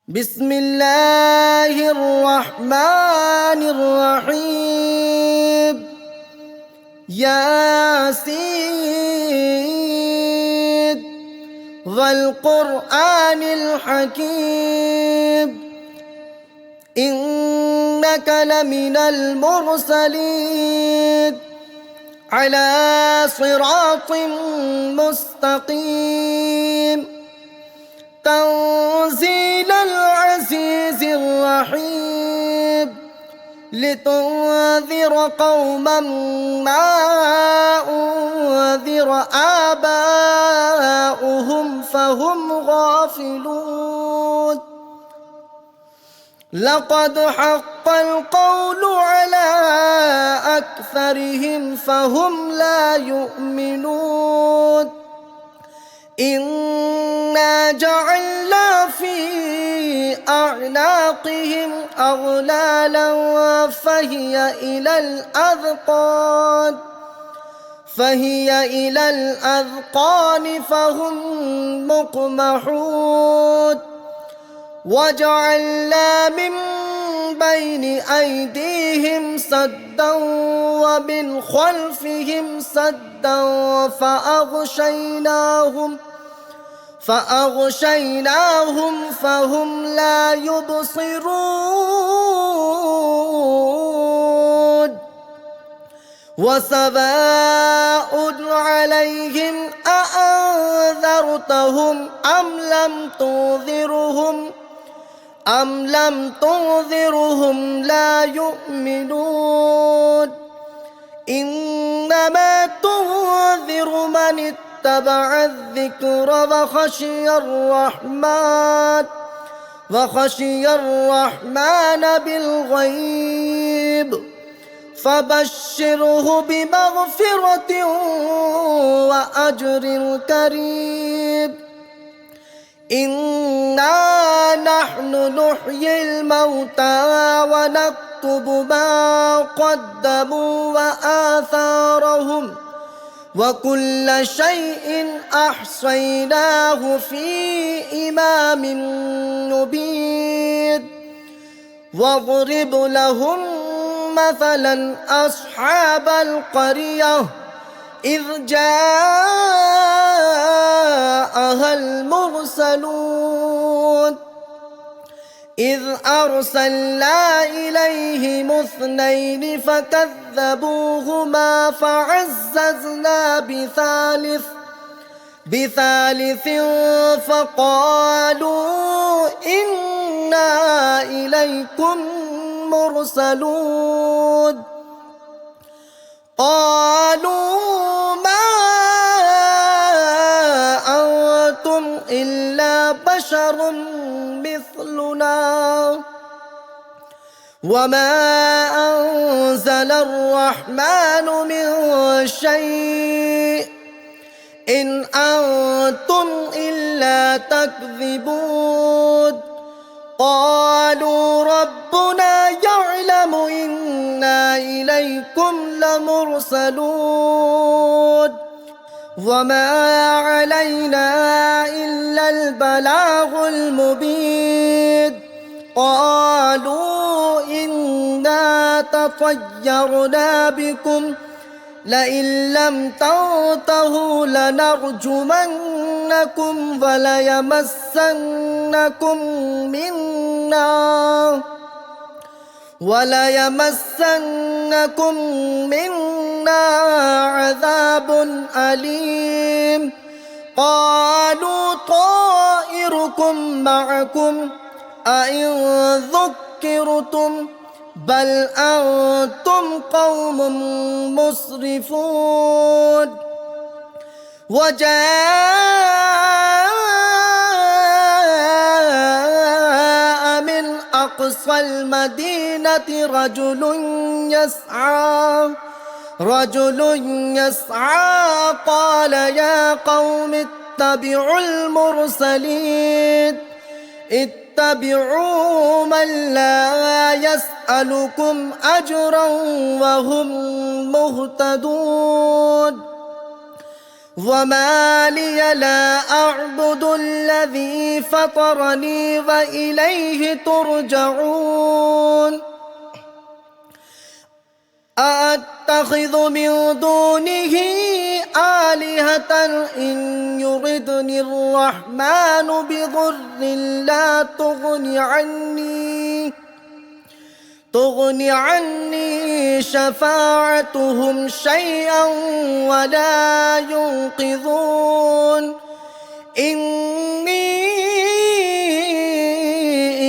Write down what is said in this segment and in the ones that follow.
بسم الله الرحمن الرحيم ياسين والقرآن الحكيم إنك لمن المرسلين على صراط مستقيم تنزيل العزيز الرحيم لتنذر قوما ما أنذر آباؤهم فهم غافلون لقد حق القول على أكثرهم فهم لا يؤمنون إنا جعلنا في أعناقهم أغلالا فهي إلى الأذقان فهم مقمحون وجعلنا من بين أيديهم سدا ومن خلفهم سدا فأغشيناهم فهم لا يبصرون وسواء عليهم أأنذرتهم أم لم تنذرهم لا يؤمنون إنما تنذر من اتبع الذكر وخشي الرحمن بالغيب فبشره بمغفرة وأجر كريم إنا نحن نحيي الموتى ونكتب ما قدموا وآثارهم وكل شيء أحصيناه في إمام مبين واضرب لهم مثلا أصحاب القرية إذ جاءها المرسلون إذ أرسلنا إليهم اثنين فكذبوهما فعززنا بثالث فقالوا إنا إليكم مرسلون قالوا ما أنتم إلا بشر مثلنا وما أنزل الرحمن من شيء إن أنتم إلا تكذبون قالوا ربنا يعلم إنا إليكم لمرسلون وما علينا إلا البلاغ المبين قالوا إنا تطيرنا بكم لئن لم تنتهوا لنرجمنكم وليمسنكم منا عذاب أليم قالوا طائركم معكم أئن ذكرتم بل أنتم قوم مسرفون وجاء من أقصى المدينة رجل يسعى قال يا قوم اتبعوا المرسلين اتبعوا من لا يسألكم أجرا وهم مهتدون وما لي لا أعبد الذي فطرني وإليه ترجعون أأتخذ من دونه آلهة إن يردني الرحمن بضر لا تغني عني شفاعتهم شيئا ولا ينقذون إني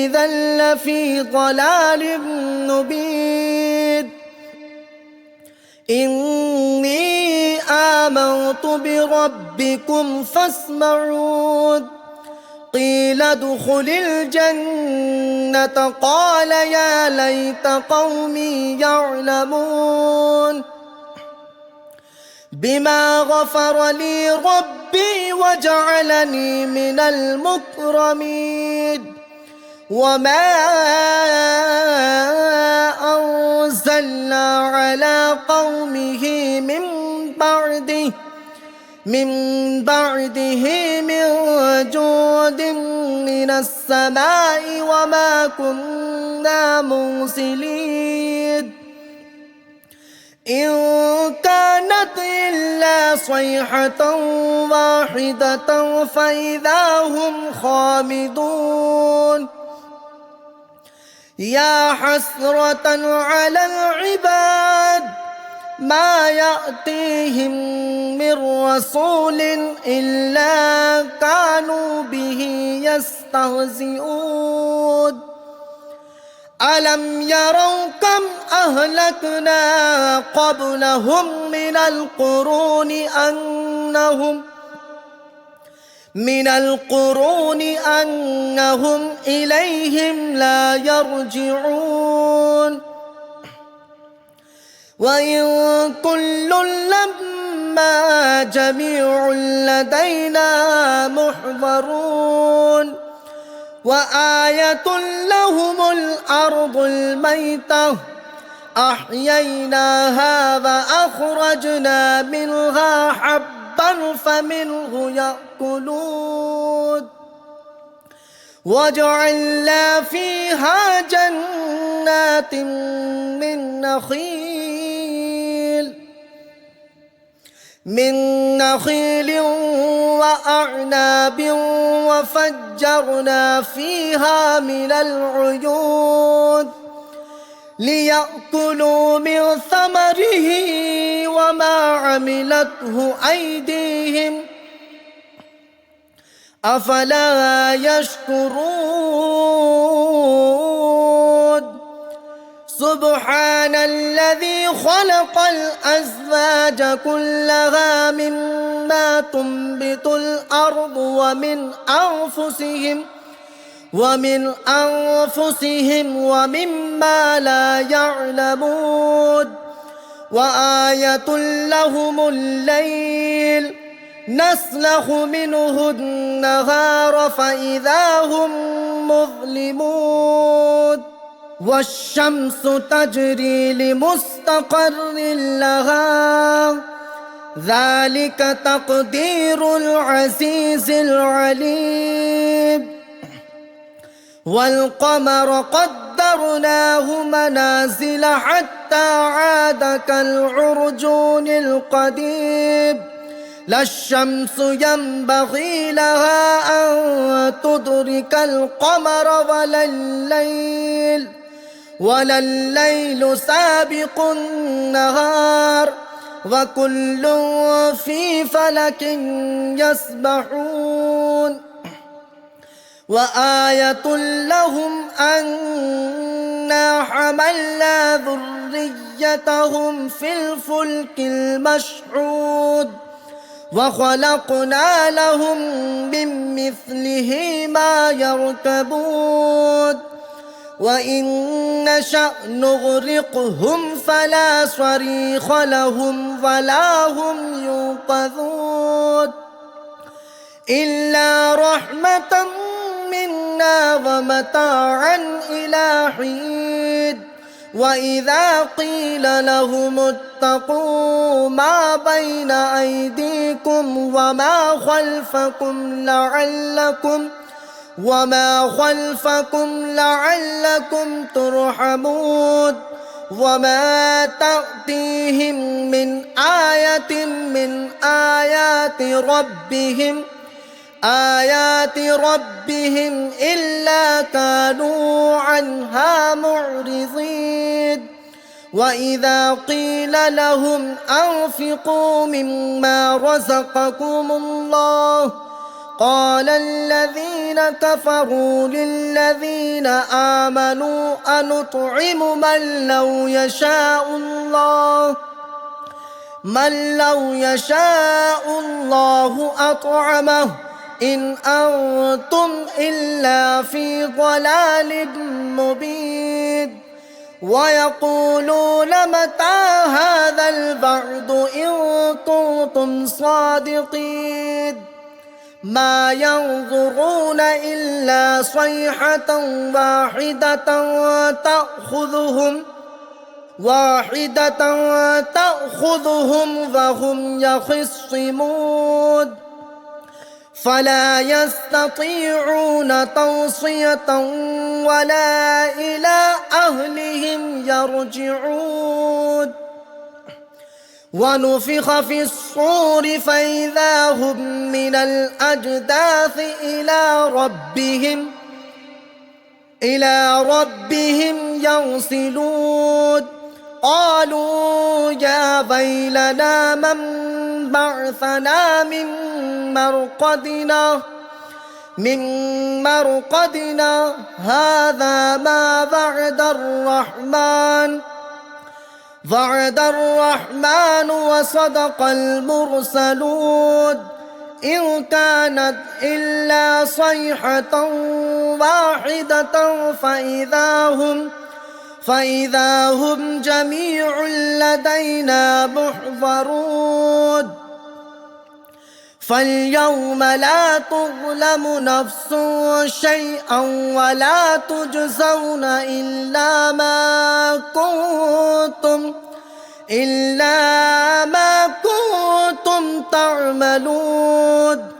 إذا لفي ضلال مبين إني آمنت بربكم فاسمعون قيل ادخل الجنة قال يا ليت قومي يعلمون بما غفر لي ربي وجعلني من المكرمين وما أنزلنا على قومه من بعده من جود من السماء وما كنا مرسلين إن كانت إلا صيحة واحدة فإذا هم خامدون يا حسرة على العباد ما يأتيهم من رسول إلا كانوا به يستهزئون ألم يروا كم أهلكنا قبلهم من القرون أنهم إليهم لا يرجعون وإن كل لما جميع لدينا محضرون وآية لهم الأرض الميتة أحييناها وأخرجنا منها حبا فمنه يأكلون وجعلنا فيها جنات من نخيل وأعناب وفجرنا فيها من العيون ليأكلوا من ثمره وما عملته أيديهم أفلا يشكرون سبحان الذي خلق الأزواج كلها مما تنبت الأرض ومن أنفسهم ومما لا يعلمون وآية لهم الليل نسلخ منه النهار فإذا هم مظلمون والشمس تجري لمستقر لها ذلك تقدير العزيز العليم والقمر قدرناه منازل حتى عاد كالعرجون القديم لا الشمس ينبغي لها أن تدرك القمر ولا الليل سابق النهار وكل في فلك يسبحون وآية لهم أنا حملنا ذريتهم في الفلك المشحود وخلقنا لهم من مثله ما يركبون وإن نشأ نغرقهم فلا صريخ لهم ولا هم ينقذون إلا رحمة منا ومتاعا إلى حين وإذا قيل لهم اتقوا ما بين أيديكم وما خلفكم لعلكم ترحمون وما تأتيهم من آية من آيات ربهم إلا كانوا عنها معرضين وإذا قيل لهم أنفقوا مما رزقكم الله قال الذين كفروا للذين آمنوا أنطعم من لو يشاء الله أطعمه إن أنتم إلا في ضلال مبين ويقولون متى هذا الوعد إن كنتم صادقين ما ينظرون إلا صيحة واحدة تأخذهم وهم يخصمون فلا يستطيعون توصية ولا إلى أهلهم يرجعون ونفخ في الصور فإذا هم من الأجداث إلى ربهم ينسلون قالوا يا ويلنا من بعثنا من مرقدنا هذا ما وعد الرحمن وصدق المرسلون إن كانت إلا صيحة واحدة فإذا هم جميع لدينا محضرون فاليوم لا تظلم نفس شيئا ولا تجزون إلا ما كنتم تعملون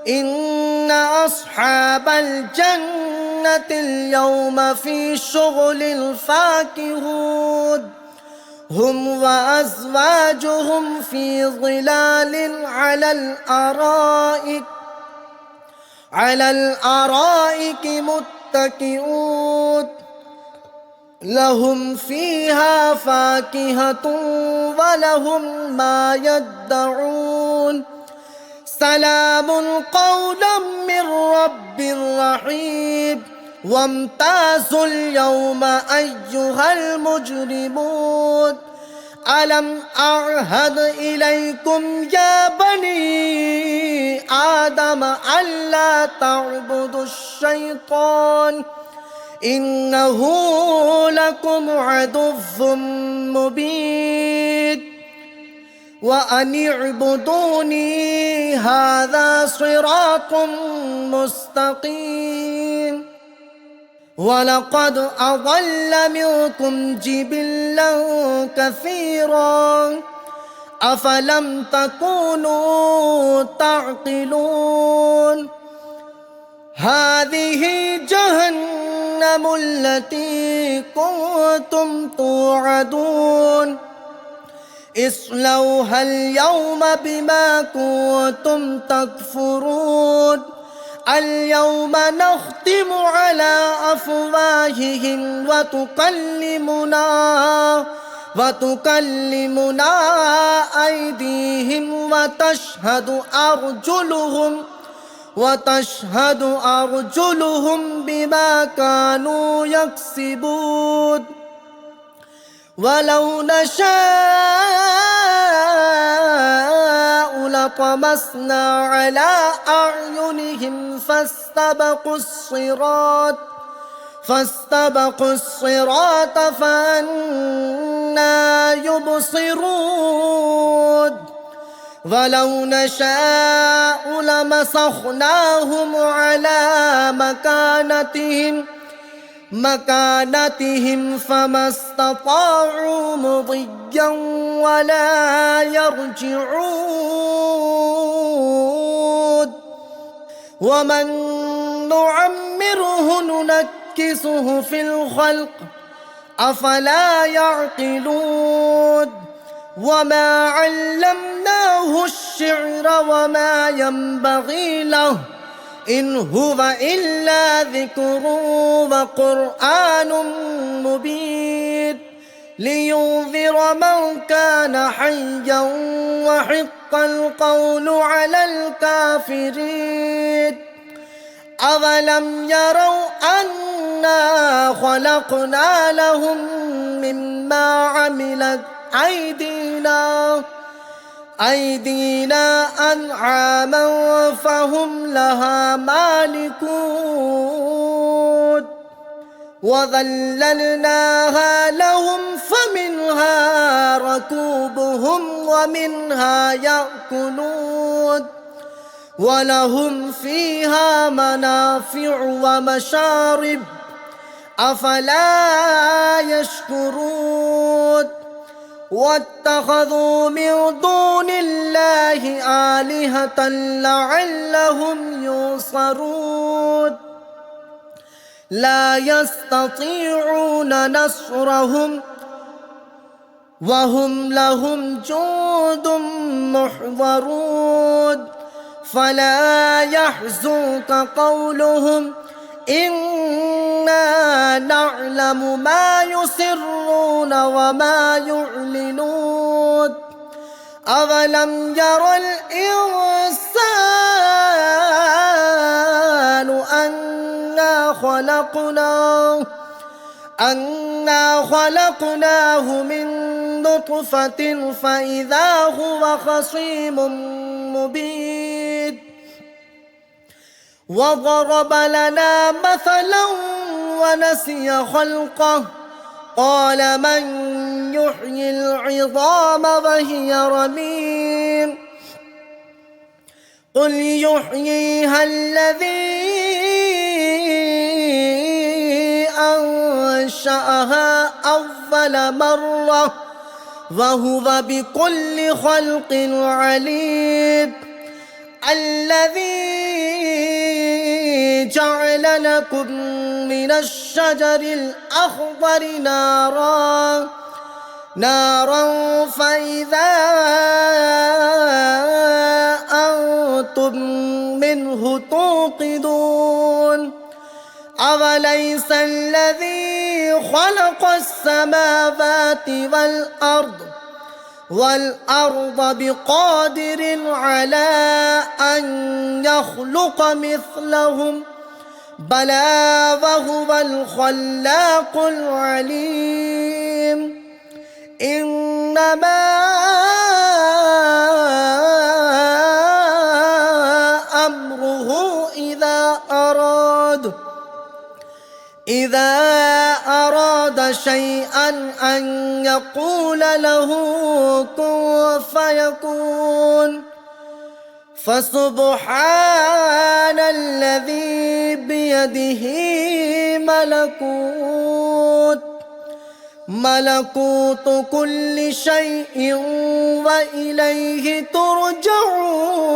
إن أصحاب الجنة اليوم في شغل فاكهون هم وأزواجهم في ظلال على الأرائك متكئون لهم فيها فاكهة ولهم ما يدعون سلام قولا من رب رحيم وامتازوا اليوم أيها المجرمون ألم أعهد إليكم يا بني آدم ألا تعبدوا الشيطان إنه لكم عدو مبين وأن اعبدوني هذا صراط مستقيم ولقد أضل منكم جبلا كثيرا أفلم تكونوا تعقلون هذه جهنم التي كنتم توعدون اصلوها اليوم بما كنتم تكفرون اليوم نختم على أفواههم وتكلمنا أيديهم وتشهد أرجلهم بما كانوا يكسبون ولو نشاء لطمسنا على أعينهم فاستبقوا الصراط فأنى يبصرون ولو نشاء لمسخناهم على مكانتهم مكانتهم فما استطاعوا مضيا ولا يرجعون ومن نعمره ننكسه في الخلق أفلا يعقلون وما علمناه الشعر وما ينبغي له إن هو إلا ذكر وقرآن مبين لينذر من كان حيا وحق القول على الكافرين أولم يروا أنا خلقنا لهم مما عملت أيدينا أنعاما فهم لها مالكون وذللناها لهم فمنها ركوبهم ومنها يأكلون ولهم فيها منافع ومشارب أفلا يشكرون واتخذوا من دون الله آلهة لعلهم ينصرون لا يستطيعون نصرهم وهم لهم جند محضرون فلا يحزنك قولهم إنا نعلم ما يسرون وما يعلنون أولم ير الإنسان أنا خلقناه من نطفة فإذا هو خصيم مبين وضرب لنا مثلا ونسي خلقه قال من يحيي العظام وهي رميم قل يحييها الذي أنشأها أول مرة وهو بكل خلق عليم الذي جعل لكم من الشجر الأخضر نارا فإذا أنتم منه توقدون أوليس الذي خلق السماوات والأرض بقادر على أن يخلق مثلهم بلى وهو الخلاق العليم إنما أمره إذا أراد شيئا أن يقول له كن فيكون فسبحان الذي بيده ملكوت كل شيء وإليه ترجعون